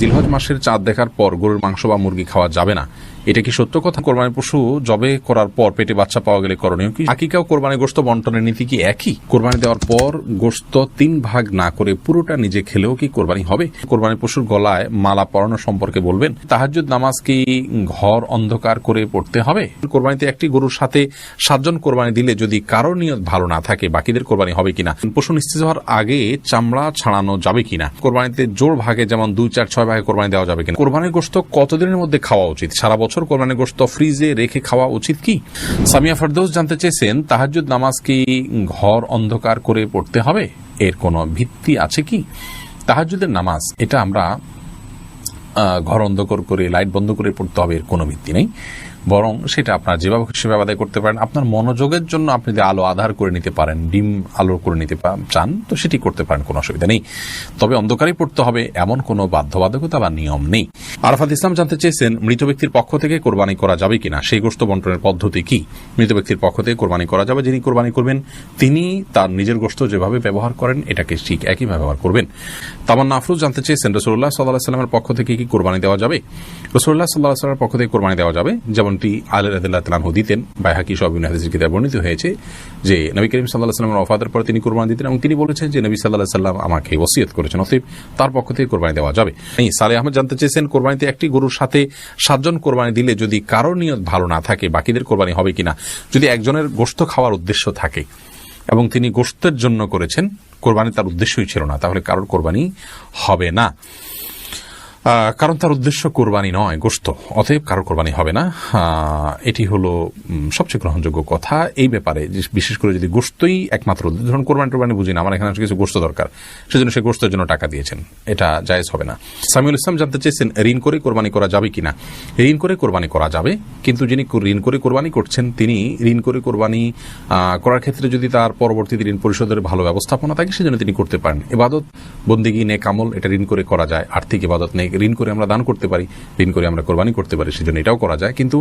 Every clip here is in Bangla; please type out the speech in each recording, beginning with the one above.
জিলহজ মাসের চাঁদ দেখার পর গরুর মাংস বা মুরগি খাওয়া যাবে না, এটা কি সত্য কথা? কোরবানির পশু জবে করার পর পেটে বাচ্চা পাওয়া গেলে করণীয় কি? আকিকা ও কোরবানির গোশত বন্টনের নীতি কি একই? কোরবানি দেওয়ার পর গোশত 3 ভাগ না করে পুরোটা নিজে খেলেও কি কোরবানি হবে? কোরবানির পশুর গলায় মালা পরানো সম্পর্কে বলবেন। তাহাজ্জুদ নামাজ কি ঘর অন্ধকার করে পড়তে হবে? কোরবানিতে একটি গরুর সাথে 7 জন কোরবানি দিলে যদি কারোর নিয়ত ভালো না থাকে বাকিদের কোরবানি হবে কিনা? পশু নিস্তেজ হওয়ার আগে চামড়া ছাড়ানো যাবে কিনা? কোরবানিতে জোড় ভাগে যেমন 2, 4, 6 ভাগে কোরবানি দেওয়া যাবে কিনা? কোরবানির গোশত কতদিনের মধ্যে খাওয়া উচিত? সারা বছর কোরবানির গোশত ফ্রিজে রেখে খাওয়া উচিত কি? সামিয়া ফেরদৌস জানতে চেয়েছেন, তাহাজ্জুদ নামাজ কি ঘর অন্ধকার করে পড়তে হবে? এর কোনো ভিত্তি আছে কি? তাহাজ্জুদের নামাজ এটা আমরা ঘর অন্ধকার করে লাইট বন্ধ করে পড়তে হবে এর কোনো ভিত্তি নেই, বরং সেটা আপনার যেভাবে সেভাবে আদায় করতে পারেন। আপনার মনোযোগের জন্য আপনি যদি আলো আধার করে নিতে পারেন, ডিম আলো করে নিতে চান তো সেটি করতে পারেন, কোনো অসুবিধা নেই। তবে অন্ধকারেই পড়তে হবে এমন কোনো বাধ্যবাধকতা বা নিয়ম নেই। আরাফাত ইসলাম জানতে চেয়েছেন, মৃত ব্যক্তির পক্ষ থেকে কোরবানি করা যাবে কিনা, সেই গোশত বন্টনের পদ্ধতি কি? মৃত ব্যক্তির পক্ষ থেকে কোরবানি করা যাবে, যিনি কোরবানি করবেন তিনি তার নিজের গোশত যেভাবে ব্যবহার করেন এটাকে ঠিক একই ব্যবহার করবেন। তামান্না আফরোজ জানতে চেয়েছেন, রাসূলুল্লাহ সাল্লাল্লাহু আলাইহি ওয়াসাল্লামের পক্ষ থেকে কি কোরবানি দেওয়া যাবে? রাসূলুল্লাহ সাল্লাল্লাহু আলাইহি ওয়াসাল্লামের পক্ষ থেকে কোরবানি দেওয়া যাবে, যেমনটি আলী রাদিয়াল্লাহু তাআলা আনহু দিতেন। বাইহাকী সহ বিভিন্ন হাদিসের কিতাবে বর্ণিত হয়েছে যে নবী করিম সাল্লাল্লাহু আলাইহি ওয়াসাল্লামের ওফাতের পর তিনি কোরবানি দিতেন এবং তিনি বলেছেন যে নবী সাল্লাল্লাহু আলাইহি ওয়াসাল্লাম আমাকে ওসিয়ত করেছেন, অতএব তার পক্ষ থেকে কোরবানি দেওয়া যাবে। সালেহ আহমেদ জানতে চেয়েছেন, কোরবানিতে একটি গরুর সাথে 7 জন কোরবানি দিলে যদি কারোর নিয়ত ভালো না থাকে বাকিদের কোরবানি হবে কিনা? যদি একজনের গোশত খাওয়ার উদ্দেশ্য থাকে এবং তিনি গোশতের জন্য করেছেন, কোরবানি তার উদ্দেশ্যই ছিল না, তাহলে কারোর কোরবানি হবে না, কারণ তার উদ্দেশ্য কোরবানি নয় গোশত, অতএব কারোর কোরবানি হবে না। এটি হলো সবচেয়ে গ্রহণযোগ্য কথা এই ব্যাপারে, বিশেষ করে যদি গোশতই একমাত্র ধরুন কোরবানি বুঝি না, আমার এখানে কিছু গোশত দরকার, সেজন্য সে গোশতের জন্য টাকা দিয়েছেন, এটা জায়েজ হবে না। সামিউল ইসলাম জানতে চেয়েছেন, ঋণ করে কোরবানি করা যাবে কিনা? ঋণ করে কোরবানি করা যাবে, কিন্তু যিনি ঋণ করে কোরবানি করছেন তিনি ঋণ করে কোরবানি করার ক্ষেত্রে যদি তার পরবর্তীতে ঋণ পরিশোধের ভালো ব্যবস্থাপনা থাকে সেজন্য তিনি করতে পারেন। ইবাদত বন্দেগী নেক আমল এটা ঋণ করে করা যায়, আর্থিক ইবাদত নেই, ঋণ করে আমরা দান করতে পারি, ঋণ করে আমরা কোরবানি করতে পারি, সেজন্য এটাও করা যায়। কিন্তু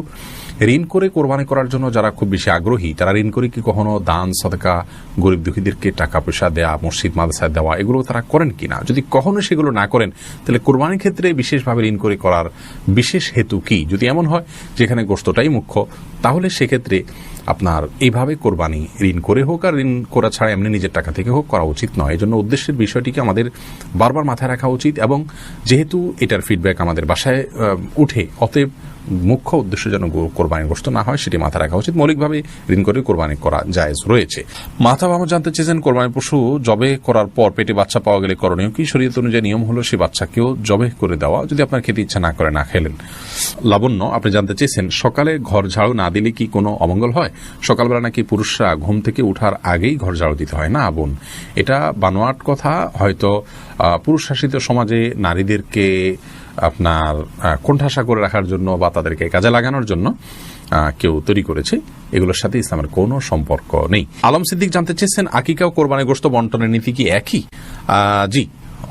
ঋণ করে কোরবানি করার জন্য যারা খুব বেশি আগ্রহী তারা ঋণ করে কি কখনো দান সদকা, গরিব দুঃখীদেরকে টাকা পয়সা দেওয়া, মসজিদ মাদ্রাসায় দেওয়া এগুলো তারা করেন কিনা? যদি কখনো সেগুলো না করেন তাহলে কোরবানির ক্ষেত্রে বিশেষভাবে ঋণ করে করার বিশেষ হেতু কি? যদি এমন হয় যেখানে গোশতটাই মুখ্য, তাহলে সেক্ষেত্রে আপনার এইভাবে কোরবানি ঋণ করে হোক আর ঋণ করা ছাড়া এমনি নিজের টাকা থেকে হোক করা উচিত নয়। এই জন্য উদ্দেশ্যের বিষয়টিকে আমাদের বারবার মাথায় রাখা উচিত, এবং যেহেতু এটার ফিডব্যাক আমাদের বাসায় উঠে, অতএব মুখ্য উদ্দেশ্য যেন কোরবানির গোশত না হয় সেটি মাথায় রাখা উচিত। মৌলিকভাবে ঋণ করে কোরবানি করা জায়েজ রয়েছে। মাহতাব আহমদ জানতে চেয়েছেন, কোরবানির পশু জবে করার পর পেটে বাচ্চা পাওয়া গেলে করণীয় কি? শরীয়ত অনুযায়ী নিয়ম হলো সে বাচ্চাকেও জবে করে দেওয়া, যদি আপনার খেতে ইচ্ছা না করে না খেলেন। লাবণ্য আপনি জানতে চেয়েছেন, সকালে ঘর ঝাড়ু না দিলে কি কোনো অমঙ্গল হয়? সকালবেলা নাকি পুরুষরা ঘুম থেকে উঠার আগেই ঘর ঝাড়ু দিতে হয়? না বোন, এটা বানোয়াট কথা। হয়তো পুরুষ শাসিত সমাজে নারীদেরকে আপনার কোণঠাসা করে রাখার জন্য বা তাদেরকে কাজে লাগানোর জন্য কেউ তৈরি করেছে, এগুলোর সাথে ইসলামের কোনো সম্পর্ক নেই। আলম সিদ্দিক জানতে চেয়েছেন, আকিকা ও কোরবানির গোশত বন্টনের নীতি কি একই? জি,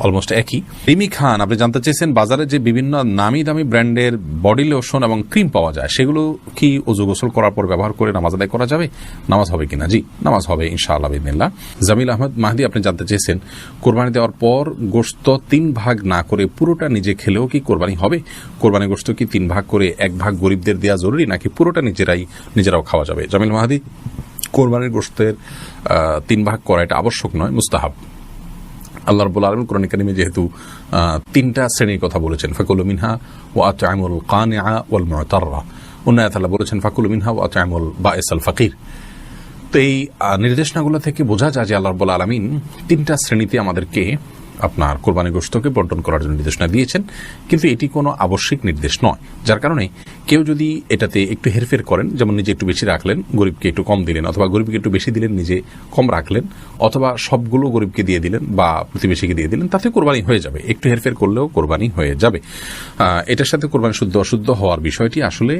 অলমোস্ট একই। রিমি খান আপনি জানতে চেয়েছেন, বাজারে যে বিভিন্ন নামি দামি ব্র্যান্ডের বডি লোশন এবং ক্রিম পাওয়া যায় সেগুলো কি ওযু গোসল করার পর ব্যবহার করে নামাজ আদায় করা যাবে? নামাজ হবে কিনা? জি, নামাজ হবে ইনশাআল্লাহ বিইذনিল্লাহ। জামিল আহমদ মাহদি আপনি জানতে চেয়েছেন, কোরবানি দেওয়ার পর গোশত 3 ভাগ না করে পুরোটা নিজে খেলেও কি কোরবানি হবে? কোরবানি গোশত কি 3 ভাগ করে 1 ভাগ গরিবদের দেওয়া জরুরি, নাকি পুরোটা নিজেরাও খাওয়া যাবে? জামিল মাহদি, কোরবানির গোশতের 3 ভাগ করা এটা আবশ্যক নয়, মুস্তাহাব। আল্লাহ রাব্বুল আলামিন কোরআন কারীমে যেহেতু 3টা শ্রেণীর কথা বলেছেন, ফাকুলু মিনহা ওয়া আত'আমুল কানিআ ওয়াল মু'তাররা, অন্য আয়াতে আল্লাহ বলেছেন ফাকুলু মিনহা ওয়া আত'আমুল বাঈসাল ফাকির। তো এই নির্দেশনাগুলো থেকে বোঝা যায় যে আল্লাহ রাব্বুল আলামিন 3টা শ্রেণীতে আমাদেরকে আপনার কোরবানি গোশতকে বন্টন করার জন্য নির্দেশনা দিয়েছেন, কিন্তু এটি কোনো আবশ্যিক নির্দেশ নয়। যার কারণে কেউ যদি এটাতে একটু হেরফের করেন, যেমন নিজে একটু বেশি রাখলেন, গরিবকে একটু কম দিলেন, অথবা গরিবকে একটু বেশি দিলেন, নিজে কম রাখলেন, অথবা সবগুলো গরিবকে দিয়ে দিলেন বা প্রতিবেশীকে দিয়ে দিলেন, তাতে কোরবানি হয়ে যাবে। একটু হেরফের করলেও কোরবানি হয়ে যাবে। এটার সাথে কোরবানি শুদ্ধ অশুদ্ধ হওয়ার বিষয়টি আসলে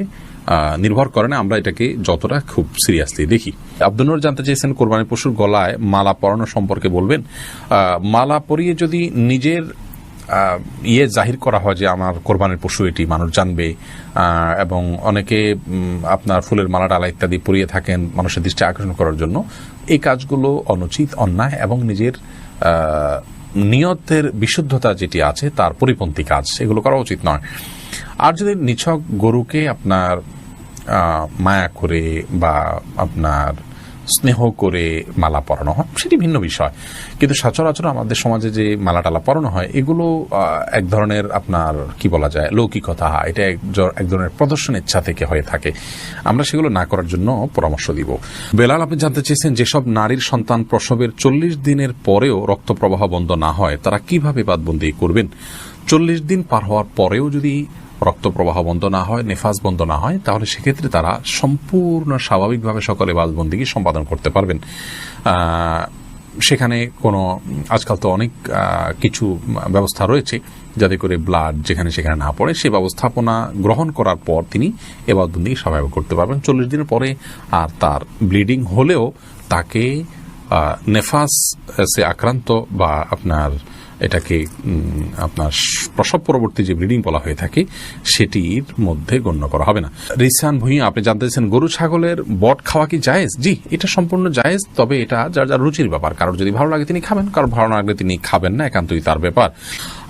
নির্ভর করে না, আমরা এটাকে যতটা খুব সিরিয়াসলি দেখি। আব্দুল নূর জানতে চেয়েছেন, কোরবানির পশুর গলায় মালা পরানো সম্পর্কে বলবেন। মালা পরিয়ে যদি নিজের জাহির করা হয় যে আমার কোরবানির পশু এটি, মানুষ জানবে, এবং অনেকে আপনার ফুলের মালা ডালা ইত্যাদি পরিয়ে থাকেন মানুষের দৃষ্টি আকর্ষণ করার জন্য, এই কাজগুলো অনুচিত, অন্যায় এবং নিয়তের বিশুদ্ধতা যেটি আছে তার পরিপন্থী কাজ, এগুলো করা উচিত নয়। আর যদি নিছক গরুকে আপনার মায়া করে বা আপনার স্নেহ করে মালা পরানো হয় সেটি ভিন্ন বিষয়, কিন্তু সচরাচর আমাদের সমাজে যে মালা টালা পরানো হয় এগুলো এক ধরনের আপনার কি বলা যায় লৌকিকতা, এটা এক ধরনের প্রদর্শন ইচ্ছা থেকে হয়ে থাকে। আমরা সেগুলো না করার জন্য পরামর্শ দিব। বেলাল, আপনি জানতে চেয়েছেন যেসব নারীর সন্তান প্রসবের 40 দিনের পরেও রক্ত প্রবাহ বন্ধ না হয় তারা কিভাবে বাদবন্দি করবেন। 40 দিন পার হওয়ার পরেও যদি রক্ত প্রবাহ বন্ধ না হয়, নেফাস বন্ধ না হয়, তাহলে সেক্ষেত্রে তারা সম্পূর্ণ স্বাভাবিকভাবে সকলে বাদবন্দিকে সম্পাদন করতে পারবেন। সেখানে কোনো আজকাল তো অনেক কিছু ব্যবস্থা রয়েছে যাতে করে ব্লাড যেখানে সেখানে না পড়ে, সে ব্যবস্থাপনা গ্রহণ করার পর তিনি এ বাদবন্দিকে স্বাভাবিক করতে পারবেন। 40 দিনের পরে আর তার ব্লিডিং হলেও তাকে নেফাস সে আক্রান্ত বা আপনার এটাকে আপনার প্রসব পরবর্তী যে ব্লিডিং বলা হয়ে থাকে সেটির মধ্যে গণ্য করা হবে না। রিসান ভুঁইয়া, আপনি জানতে চাইছেন গরু ছাগলের বট খাওয়া কি জায়েজ? জি, এটা সম্পূর্ণ জায়েজ, তবে এটা যার যার রুচির ব্যাপার। কারোর যদি ভালো লাগে তিনি খাবেন, কারোর ভালো না লাগলে তিনি খাবেন না, একান্তই তার ব্যাপার।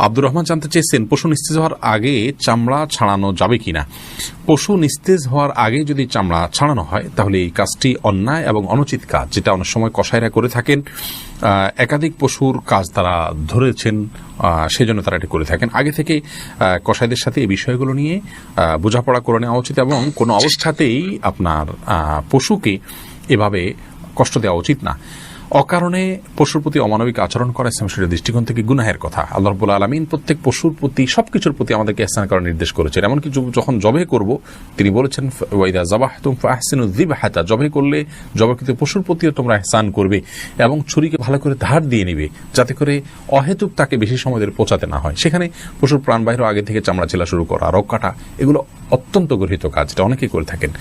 আব্দুর রহমান জানতে চেয়েছেন পশু নিস্তেজ হওয়ার আগে চামড়া ছাড়ানো যাবে কিনা। পশু নিস্তেজ হওয়ার আগে যদি চামড়া ছাড়ানো হয় তাহলে এই কাজটি অন্যায় এবং অনুচিত কাজ, যেটা অনেক সময় কসাইরা করে থাকেন। একাধিক পশুর কাজ তারা ধরেছেন, সেজন্য তারা এটি করে থাকেন। আগে থেকে কসাইদের সাথে এই বিষয়গুলো নিয়ে বোঝাপড়া করে নেওয়া উচিত এবং কোনো অবস্থাতেই আপনার পশুকে এভাবে কষ্ট দেওয়া উচিত না। অকারণে পশুর প্রতি অমানবিক আচরণ করা ইসলাম শরীয়তের দৃষ্টিকোণ থেকে গুনাহের কথা। আল্লাহ রাব্বুল আলামিন প্রত্যেক পশুর প্রতি সবকিছুর প্রতি আমাদেরকে ইহসান করার নির্দেশ করেছেন। এমনকি যখন জবে করব তিনি বলেছেন ওয়াইদা যাবাহতুম ফাহসিনুয যিবহাতা, জবে করলে জবাকৃত পশুর প্রতিও তোমরা ইহসান করবে এবং ছুরিকে ভালো করে ধার দিয়ে নিবে যাতে করে অহেতুক তাকে বেশি সময় ধরে পচাতে না হয়। সেখানে পশুর প্রাণবাহির আগে থেকে চামড়া ছেলা শুরু করা, রক কাটা, এগুলো অত্যন্ত গর্হিত কাজ, এটা অনেকেই করে থাকেন।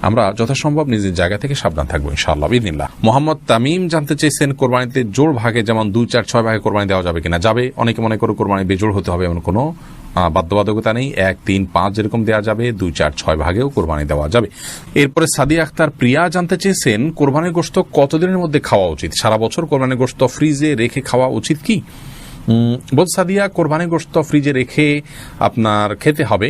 আমরা যথাসম্ভব নিজের জায়গা থেকে সাবধান থাকবো ইনশাআল্লাহ বিইذনিল্লাহ। মোহাম্মদ তামিম জানতে চেয়েছেন কোরবানিতে জোড় ভাগে যেমন 2, 4, 6 ভাগে কোরবানি দেওয়া যাবে কিনা। যাবে। অনেকে মনে করে কোরবানি বেজোড় হতে হবে এমন কোনো বাধ্যবাধকতা নেই। 1, 3, 5 যেরকম দেওয়া যাবে 2, 4, 6 ভাগেও কোরবানি দেওয়া যাবে। এরপরে সাদিয়া আক্তার প্রিয়া জানতে চেয়েছেন কোরবানির গোশত কতদিনের মধ্যে খাওয়া উচিত। সারা বছর কোরবানির গোশত ফ্রিজে রেখে খাওয়া উচিত কি? বল সাদিয়া, কোরবানির গোশত ফ্রিজে রেখে আপনার খেতে হবে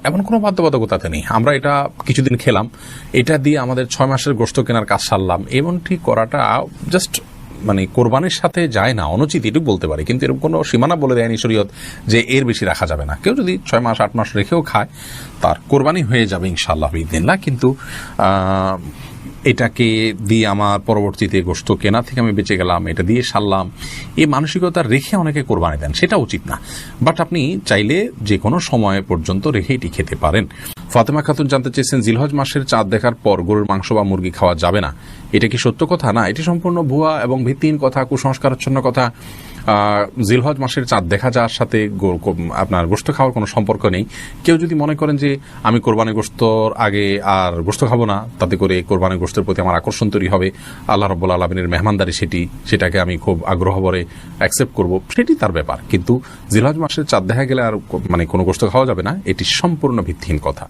এমন কোনো বাধ্যবাধকতাতে নেই। আমরা এটা কিছুদিন খেলাম, এটা দিয়ে আমাদের 6 মাসের গোশত কেনার কাজ সারলাম, এমনটি করাটা জাস্ট মানে কোরবানির সাথে যায় না, অনুচিত এটুকু বলতে পারি। কিন্তু এরকম কোনো সীমানা বলে দেয়নি শরীয়ত যে এর বেশি রাখা যাবে না। কেউ যদি 6 মাস 8 মাস রেখেও খায় তার কোরবানি হয়ে যাবে ইনশাআল্লাহ বিইذনিল্লাহ। কিন্তু এটাকে দিয়ে আমার পরবর্তীতে গোশত কেনা থেকে আমি বেঁচে গেলাম, এটা দিয়ে সারলাম, এই মানসিকতা রেখে অনেকে কোরবানি দেন, সেটা উচিত না। বাট আপনি চাইলে যে কোনো সময় পর্যন্ত রেখে এটি খেতে পারেন। ফাতেমা খাতুন জানতে চেয়েছেন জিলহজ মাসের চাঁদ দেখার পর গরুর মাংস বা মুরগি খাওয়া যাবে না, এটা কি সত্য কথা? না, এটি সম্পূর্ণ ভুয়া এবং ভিত্তিহীন কথা, কুসংস্কারাচ্ছন্ন কথা। জিলহজ মাসের চাঁদ দেখা যাওয়ার সাথে আপনার গোশত খাওয়ার কোনো সম্পর্ক নেই। কেউ যদি মনে করেন যে আমি কোরবানি গোশতর আগে আর গোশত খাবো না, তাতে করে কোরবানি গোশতের প্রতি আমার আকর্ষণ তৈরি হবে, আল্লাহ রাব্বুল আলামিনের মেহমানদারি সেটাকে আমি খুব আগ্রহ ভরে অ্যাকসেপ্ট করব, সেটি তার ব্যাপার। কিন্তু জিলহজ মাসের চাঁদ দেখা গেলে আর মানে কোনো গোশত খাওয়া যাবে না, এটি সম্পূর্ণ ভিত্তিহীন কথা।